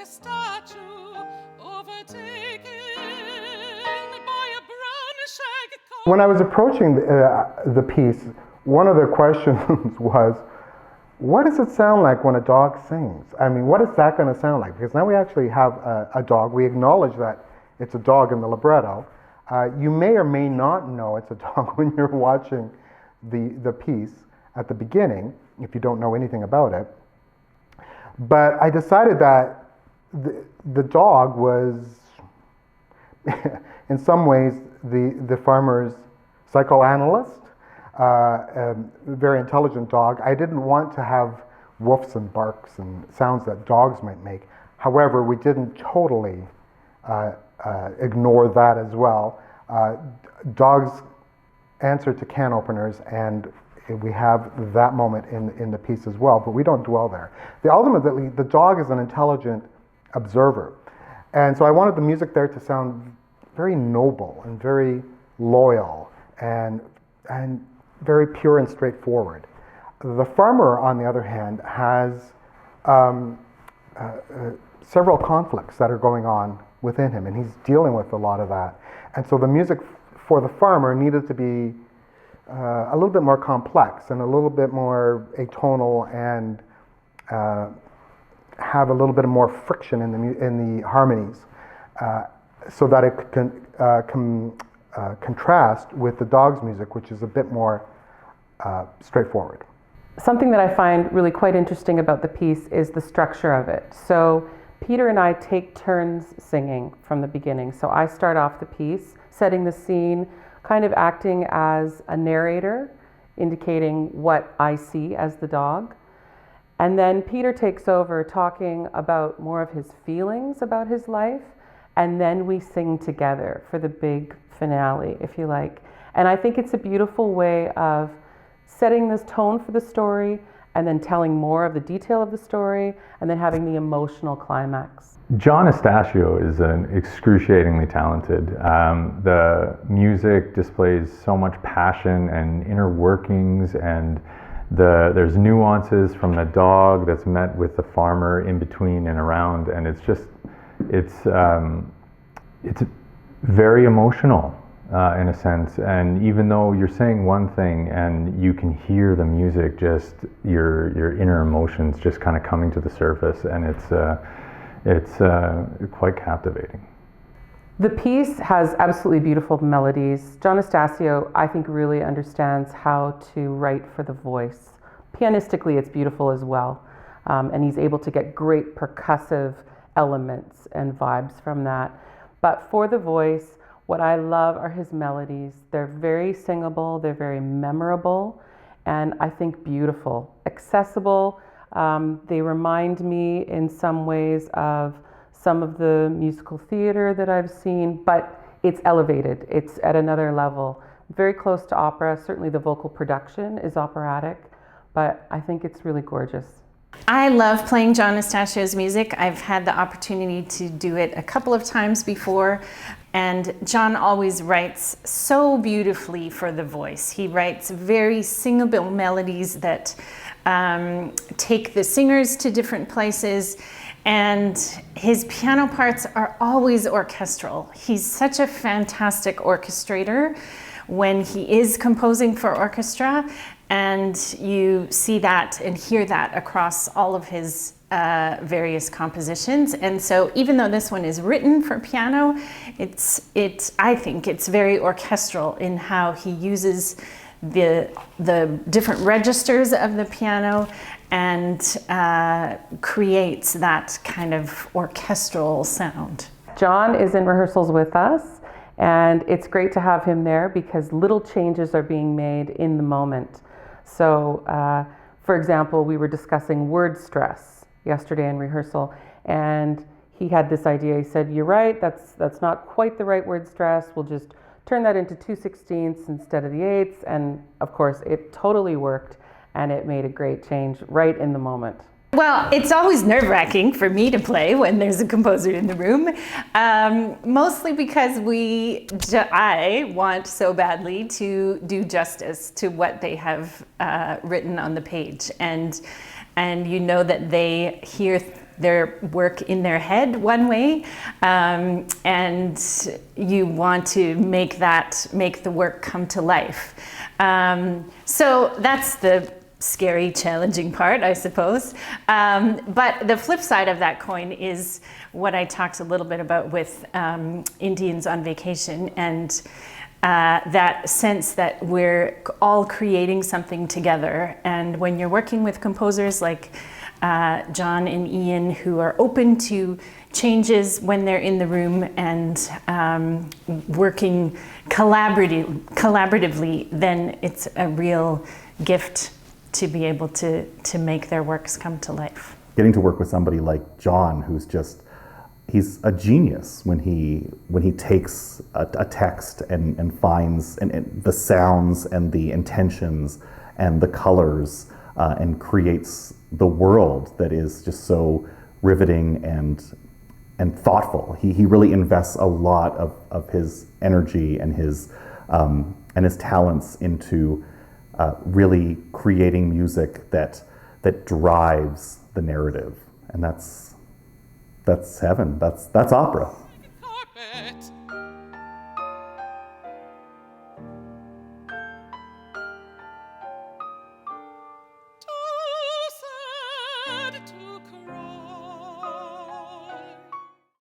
statue overtaken by a brown shag. When I was approaching the piece, one of the questions was, what does it sound like when a dog sings? I mean, what is that going to sound like? Because now we actually have a dog. We acknowledge that it's a dog in the libretto. You may or may not know it's a dog when you're watching the piece at the beginning, if you don't know anything about it. But I decided that the dog was, in some ways, the farmer's psychoanalyst. A very intelligent dog. I didn't want to have woofs and barks and sounds that dogs might make. However, we didn't totally ignore that as well. Dogs answer to can openers, and we have that moment in the piece as well, but we don't dwell there. Ultimately, the dog is an intelligent observer. And so I wanted the music there to sound very noble and very loyal and very pure and straightforward. The farmer, on the other hand, has several conflicts that are going on within him, and he's dealing with a lot of that. And so the music for the farmer needed to be a little bit more complex and a little bit more atonal and have a little bit more friction in the harmonies so that it can contrast with the dog's music, which is a bit more straightforward. Something that I find really quite interesting about the piece is the structure of it. So Peter and I take turns singing from the beginning. So I start off the piece, setting the scene, kind of acting as a narrator, indicating what I see as the dog. And then Peter takes over, talking about more of his feelings about his life. And then we sing together for the big finale, if you like. And I think it's a beautiful way of setting this tone for the story and then telling more of the detail of the story and then having the emotional climax. John Estacio is an excruciatingly talented. The music displays so much passion and inner workings, and there's nuances from the dog that's met with the farmer in between and around, and it's very emotional in a sense. And even though you're saying one thing and you can hear the music, just your inner emotions just kind of coming to the surface, and it's quite captivating. The piece has absolutely beautiful melodies. John Estacio, I think, really understands how to write for the voice. Pianistically, it's beautiful as well. And he's able to get great percussive elements and vibes from that. But for the voice, what I love are his melodies. They're very singable, they're very memorable, and I think beautiful, accessible. They remind me in some ways of some of the musical theater that I've seen, but it's elevated. It's at another level. Very close to opera. Certainly the vocal production is operatic, but I think it's really gorgeous. I love playing John Estacio's music. I've had the opportunity to do it a couple of times before, and John always writes so beautifully for the voice. He writes very singable melodies that take the singers to different places, and his piano parts are always orchestral. He's such a fantastic orchestrator when he is composing for orchestra, and you see that and hear that across all of his various compositions. And so even though this one is written for piano, I think it's very orchestral in how he uses the different registers of the piano and creates that kind of orchestral sound. John is in rehearsals with us, and it's great to have him there because little changes are being made in the moment. So, for example, we were discussing word stress yesterday in rehearsal, and he had this idea. He said, "You're right, that's not quite the right word stress. We'll just turn that into 2/16 instead of the 8ths." And of course, it totally worked, and it made a great change right in the moment. Well, it's always nerve-wracking for me to play when there's a composer in the room, mostly because I want so badly to do justice to what they have written on the page, and you know that they hear their work in their head one way, and you want to make the work come to life. So that's the scary, challenging part, I suppose. But the flip side of that coin is what I talked a little bit about with Indians on Vacation, and that sense that we're all creating something together. And when you're working with composers like John and Ian, who are open to changes when they're in the room and working collaboratively, then it's a real gift to be able to make their works come to life. Getting to work with somebody like John, who's he's a genius when he takes a text and finds and the sounds and the intentions and the colors and creates the world that is just so riveting and thoughtful. He really invests a lot of his energy and his talents into really creating music that drives the narrative, and that's heaven. That's opera.